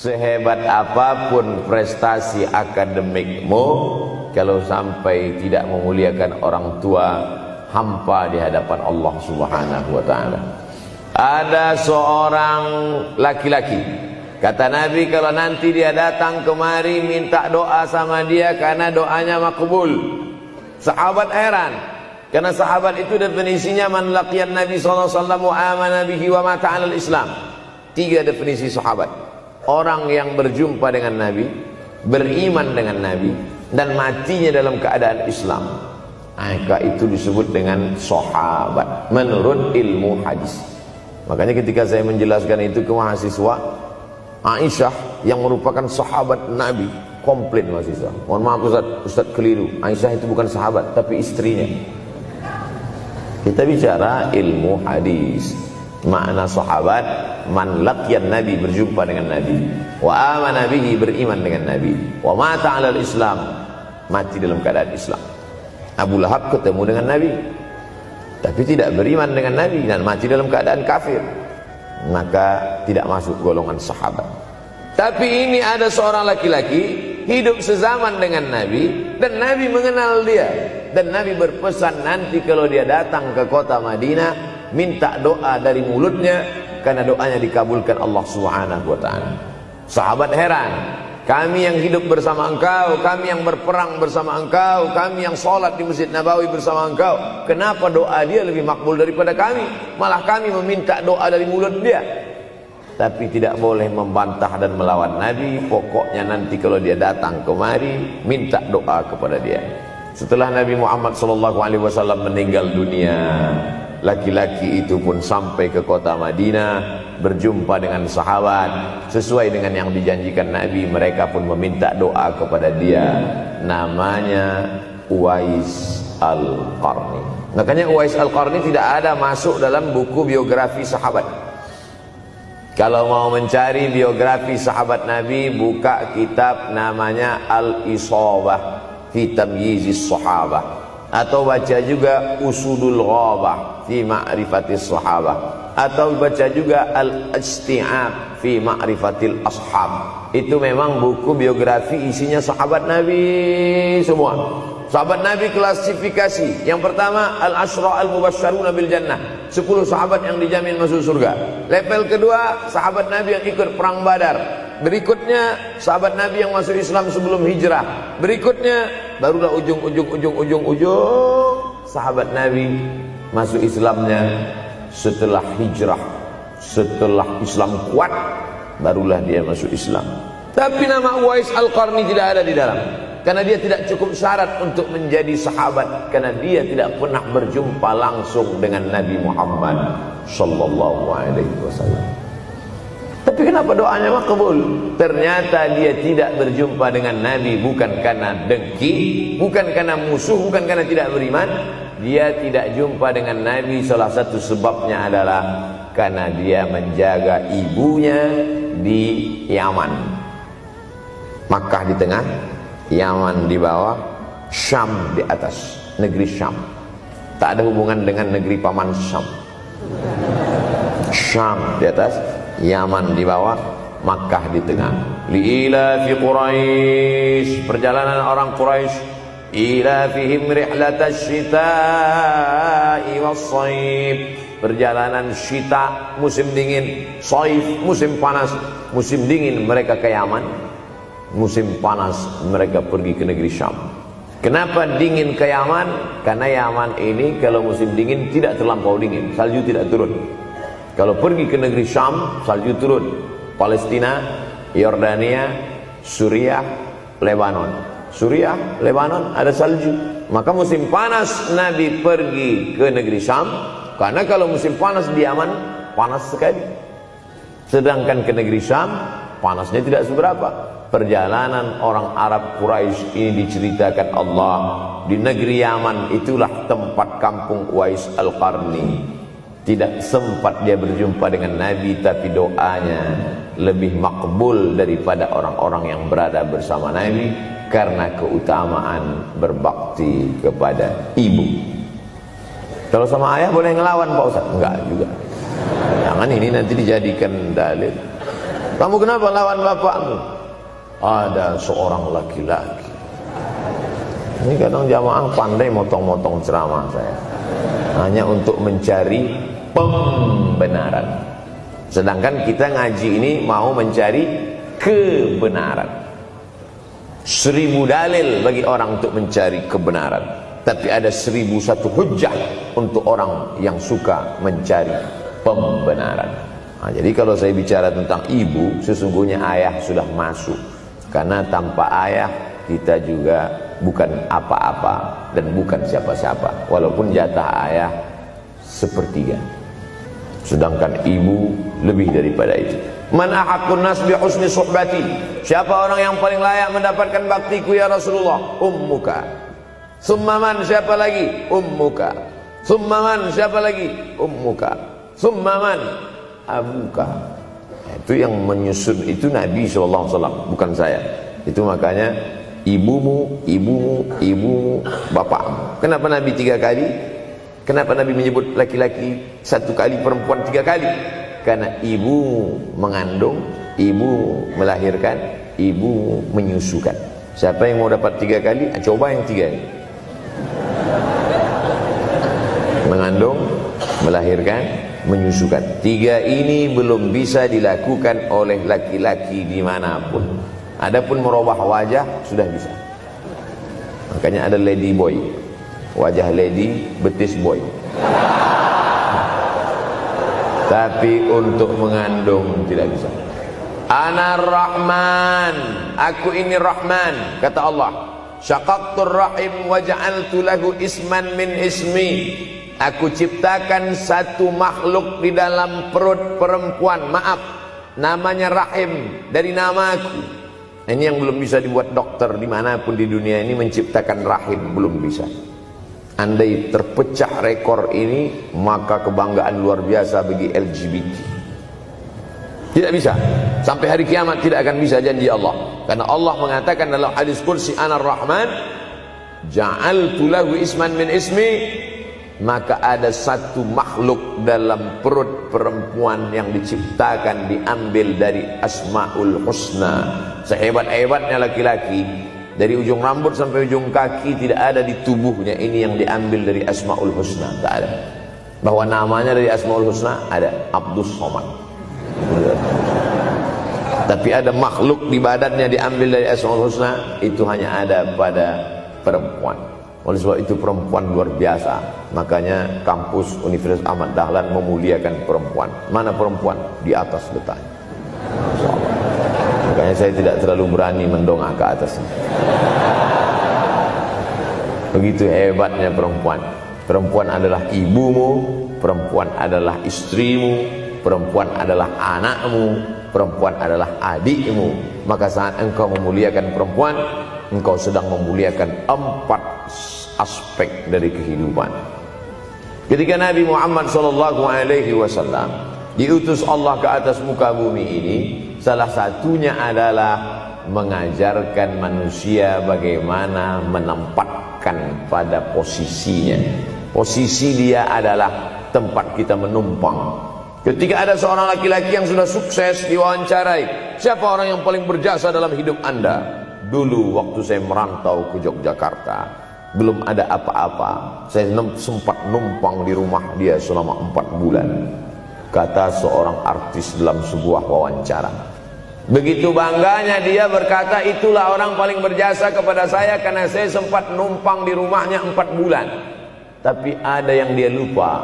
sehebat apapun prestasi akademikmu, kalau sampai tidak memuliakan orang tua, hampa di hadapan Allah Subhanahu wa ta'ala. Ada seorang laki-laki, kata Nabi, kalau nanti dia datang kemari minta doa sama dia karena doanya makbul. Sahabat heran, karena sahabat itu definisinya man laqiyan Nabi sallallahu alaihi wasallam wa amana bihi wa mata 'alal Islam. 3 definisi sahabat: orang yang berjumpa dengan Nabi, beriman dengan Nabi, dan matinya dalam keadaan Islam. Maka itu disebut dengan sahabat menurut ilmu hadis. Makanya ketika saya menjelaskan itu ke mahasiswa, Aisyah yang merupakan sahabat Nabi, komplain mahasiswa, mohon maaf Ustaz keliru, Aisyah itu bukan sahabat tapi istrinya. Kita bicara ilmu hadis. Makna sahabat, man laqiyan Nabi, berjumpa dengan Nabi, wa amana bihi, beriman dengan Nabi, wa mata 'alal Islam, mati dalam keadaan Islam. Abu Lahab ketemu dengan Nabi tapi tidak beriman dengan Nabi dan mati dalam keadaan kafir, maka tidak masuk golongan sahabat. Tapi ini ada seorang laki-laki hidup sezaman dengan Nabi dan Nabi mengenal dia, dan Nabi berpesan nanti kalau dia datang ke kota Madinah minta doa dari mulutnya karena doanya dikabulkan Allah Subhanahu wa ta'ala. Sahabat heran, kami yang hidup bersama engkau, kami yang berperang bersama engkau, kami yang sholat di Masjid Nabawi bersama engkau, kenapa doa dia lebih makbul daripada kami? Malah kami meminta doa dari mulut dia. Tapi tidak boleh membantah dan melawan Nabi. Pokoknya nanti kalau dia datang kemari minta doa kepada dia. Setelah Nabi Muhammad SAW meninggal dunia, laki-laki itu pun sampai ke kota Madinah, berjumpa dengan sahabat. Sesuai dengan yang dijanjikan Nabi, mereka pun meminta doa kepada dia. Namanya Uwais Al-Qarni. Makanya Uwais Al-Qarni tidak ada masuk dalam buku biografi sahabat. Kalau mau mencari biografi sahabat Nabi, buka kitab namanya Al-Isabah fi Tamyizis Sahabah, atau baca juga Usudul Ghabah fi Ma'rifatis Sahabah, atau baca juga Al-Isti'ab fi Ma'rifatil Ashab. Itu memang buku biografi isinya sahabat Nabi semua. Sahabat Nabi klasifikasi. Yang pertama, Al-Ashra Al-Mubashsharuna bil Jannah, 10 sahabat yang dijamin masuk surga. Level kedua, sahabat Nabi yang ikut perang Badar. Berikutnya, sahabat Nabi yang masuk Islam sebelum hijrah. Berikutnya, barulah ujung sahabat Nabi masuk Islamnya setelah hijrah, setelah Islam kuat, barulah dia masuk Islam. Tapi nama Uwais Al-Qarni tidak ada di dalam, karena dia tidak cukup syarat untuk menjadi sahabat, karena dia tidak pernah berjumpa langsung dengan Nabi Muhammad sallallahu alaihi wasallam. Tapi kenapa doanya makbul? Ternyata dia tidak berjumpa dengan Nabi bukan karena dengki, bukan karena musuh, bukan karena tidak beriman. Dia tidak jumpa dengan Nabi, salah satu sebabnya adalah karena dia menjaga ibunya di Yaman. Makkah di tengah, Yaman di bawah, Syam di atas, negeri Syam. Tak ada hubungan dengan negeri paman Syam. Syam di atas, Yaman di bawah, Makkah di tengah. Liila fi Quraisy, perjalanan orang Quraisy. Ila fihim rihlatash shita'i was-shaif, perjalanan syita musim dingin, shaif musim panas. Musim dingin mereka ke Yaman, musim panas mereka pergi ke negeri Syam. Kenapa dingin ke Yaman? Karena Yaman ini kalau musim dingin tidak terlampau dingin, salju tidak turun. Kalau pergi ke negeri Syam, salju turun. Palestina, Yordania, Suriah, Lebanon. Suriah, Lebanon ada salju. Maka musim panas Nabi pergi ke negeri Syam, karena kalau musim panas di Yaman panas sekali. Sedangkan ke negeri Syam panasnya tidak seberapa. Perjalanan orang Arab Quraisy ini diceritakan Allah, di negeri Yaman itulah tempat kampung Uwais Al-Qarni. Tidak sempat dia berjumpa dengan Nabi, tapi doanya lebih makbul daripada orang-orang yang berada bersama Nabi, karena keutamaan berbakti kepada ibu. Kalau sama ayah boleh ngelawan Pak Ustaz? Enggak juga. Jangan ini nanti dijadikan dalil. Kamu kenapa lawan bapakmu? Ada seorang laki-laki. Ini kadang jamaah pandai motong-motong ceramah saya, hanya untuk mencari pembenaran. Sedangkan kita ngaji ini mau mencari kebenaran. 1000 dalil bagi orang untuk mencari kebenaran, tapi ada 1001 hujjah untuk orang yang suka mencari pembenaran. Nah, jadi kalau saya bicara tentang ibu, sesungguhnya ayah sudah masuk, karena tanpa ayah kita juga bukan apa-apa dan bukan siapa-siapa, walaupun jatah ayah sepertiga, sedangkan ibu lebih daripada itu. Man ahaqqun nas bi husni suhbati, siapa orang yang paling layak mendapatkan baktiku ya Rasulullah? Ummuka. Summa man, siapa lagi? Ummuka. Summa man, siapa lagi? Ummuka. Summa man, abuka. Itu yang menyusun itu Nabi SAW, bukan saya. Itu makanya ibumu, ibumu, ibumu, bapakmu. Kenapa Nabi 3 kali? Kenapa Nabi menyebut laki-laki 1 kali, perempuan 3 kali? Karena ibu mengandung, ibu melahirkan, ibu menyusukan. Siapa yang mau dapat 3 kali? Coba yang 3 ini. Mengandung, melahirkan, menyusukan. 3 ini belum bisa dilakukan oleh laki-laki dimanapun. Adapun merubah wajah sudah bisa. Makanya ada lady boy, wajah lady, betis boy. Tapi untuk mengandung tidak bisa. Ana Rahman, aku ini Rahman, kata Allah. Syaqaqtur rahim wa ja'altu lahu isman min ismi. Aku ciptakan satu makhluk di dalam perut perempuan, maaf, namanya rahim, dari namaku. Ini yang belum bisa dibuat dokter dimanapun di dunia ini, menciptakan rahim, belum bisa. Andai terpecah rekor ini, maka kebanggaan luar biasa bagi LGBT. Tidak bisa, sampai hari kiamat tidak akan bisa, janji Allah. Karena Allah mengatakan dalam hadis qudsi, Ana Rahman ja'altu lahu isman min ismi. Maka ada satu makhluk dalam perut perempuan yang diciptakan, diambil dari Asmaul Husna. Sehebat-hebatnya laki-laki, dari ujung rambut sampai ujung kaki tidak ada di tubuhnya ini yang diambil dari Asmaul Husna, tak ada. Bahwa namanya dari Asmaul Husna ada, Abdus Somad. Tapi ada makhluk di badannya diambil dari Asmaul Husna, itu hanya ada pada perempuan. Oleh sebab itu perempuan luar biasa. Makanya kampus Universitas Ahmad Dahlan memuliakan perempuan. Mana perempuan? Di atas letaknya. Makanya saya tidak terlalu berani mendongak ke atasnya. Begitu hebatnya perempuan. Perempuan adalah ibumu, perempuan adalah istrimu, perempuan adalah anakmu, perempuan adalah adikmu. Maka saat engkau memuliakan perempuan, engkau sedang memuliakan 4 aspek dari kehidupan. Ketika Nabi Muhammad SAW diutus Allah ke atas muka bumi ini, salah satunya adalah mengajarkan manusia bagaimana menempatkan pada posisinya. Posisi dia adalah tempat kita menumpang. Ketika ada seorang laki-laki yang sudah sukses diwawancarai, siapa orang yang paling berjasa dalam hidup Anda? Dulu waktu saya merantau ke Yogyakarta, belum ada apa-apa, saya sempat numpang di rumah dia selama 4 bulan, kata seorang artis dalam sebuah wawancara. Begitu bangganya dia berkata, itulah orang paling berjasa kepada saya karena saya sempat numpang di rumahnya 4 bulan. Tapi ada yang dia lupa,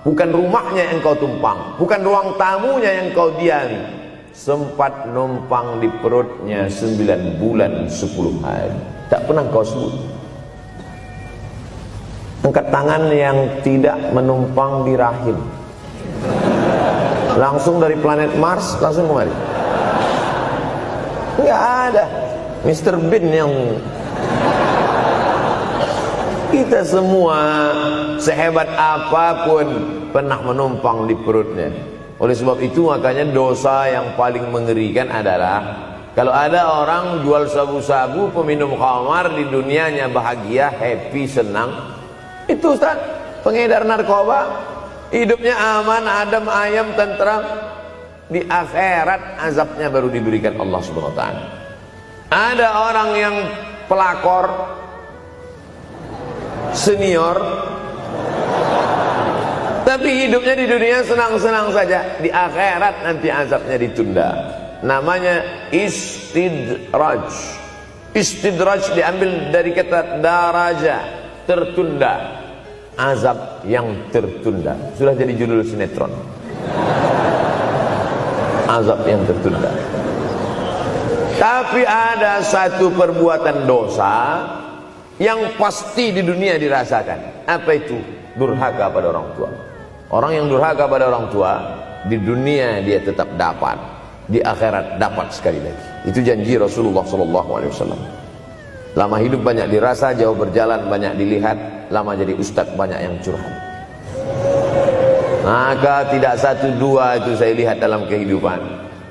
bukan rumahnya yang kau tumpang, bukan ruang tamunya yang kau diami, sempat numpang di perutnya 9 bulan 10 hari. Tak pernah kau sebut. Angkat tangan yang tidak menumpang di rahim, langsung dari planet Mars langsung kemari. Enggak ada. Mr. Bean yang kita semua sehebat apapun pernah menumpang di perutnya. Oleh sebab itu makanya dosa yang paling mengerikan adalah kalau ada orang jual sabu-sabu, peminum khamar, di dunianya bahagia, happy, senang. Itu Ustaz, pengedar narkoba, hidupnya aman, adem, ayam, tentram. Di akhirat azabnya baru diberikan Allah Subhanahu wa taala. Ada orang yang pelakor senior tapi hidupnya di dunia senang-senang saja, di akhirat nanti azabnya ditunda. Namanya istidraj. Istidraj diambil dari kata daraja, tertunda. Azab yang tertunda. Sudah jadi judul sinetron. Azab yang tertunda. Tapi ada satu perbuatan dosa yang pasti di dunia dirasakan. Apa itu? Durhaka pada orang tua. Orang yang durhaka pada orang tua, di dunia dia tetap dapat, di akhirat dapat sekali lagi. Itu janji Rasulullah SAW. Lama hidup banyak dirasa, jauh berjalan banyak dilihat, lama jadi ustaz banyak yang curhat. Maka tidak satu dua itu saya lihat dalam kehidupan.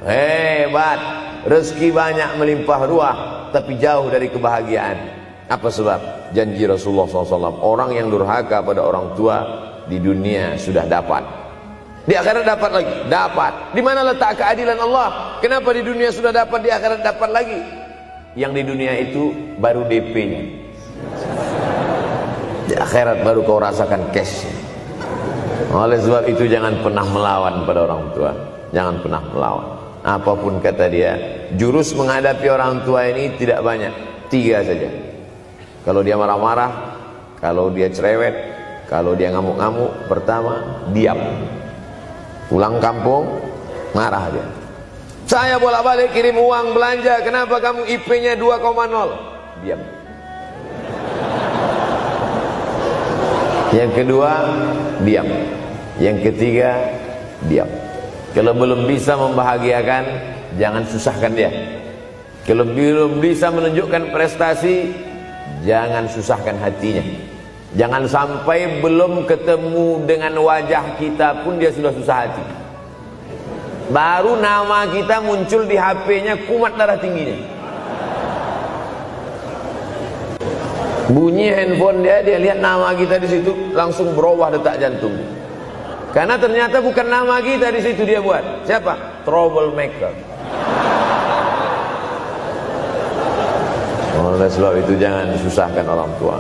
Hebat, rezeki banyak melimpah ruah, tapi jauh dari kebahagiaan. Apa sebab? Janji Rasulullah SAW. Orang yang durhaka pada orang tua di dunia sudah dapat, di akhirat dapat lagi. Dapat. Di mana letak keadilan Allah? Kenapa di dunia sudah dapat, di akhirat dapat lagi? Yang di dunia itu baru DP-nya, di akhirat baru kau rasakan cash. Oleh sebab itu jangan pernah melawan pada orang tua. Jangan pernah melawan. Apapun kata dia, jurus menghadapi orang tua ini tidak banyak, 3 saja. Kalau dia marah-marah, kalau dia cerewet, kalau dia ngamuk-ngamuk, pertama diam. Pulang kampung marah dia. Saya bolak-balik kirim uang belanja, kenapa kamu IP-nya 2,0? Diam. Yang kedua, diam. Yang ketiga, diam. Kalau belum bisa membahagiakan, jangan susahkan dia. Kalau belum bisa menunjukkan prestasi, jangan susahkan hatinya. Jangan sampai belum ketemu dengan wajah kita pun dia sudah susah hati. Baru nama kita muncul di HP-nya, kumat darah tingginya. Bunyi handphone dia lihat nama kita di situ, langsung berubah detak jantung. Karena ternyata bukan nama kita di situ dia buat. Siapa? Troublemaker. Oleh sebab itu jangan susahkan orang tua.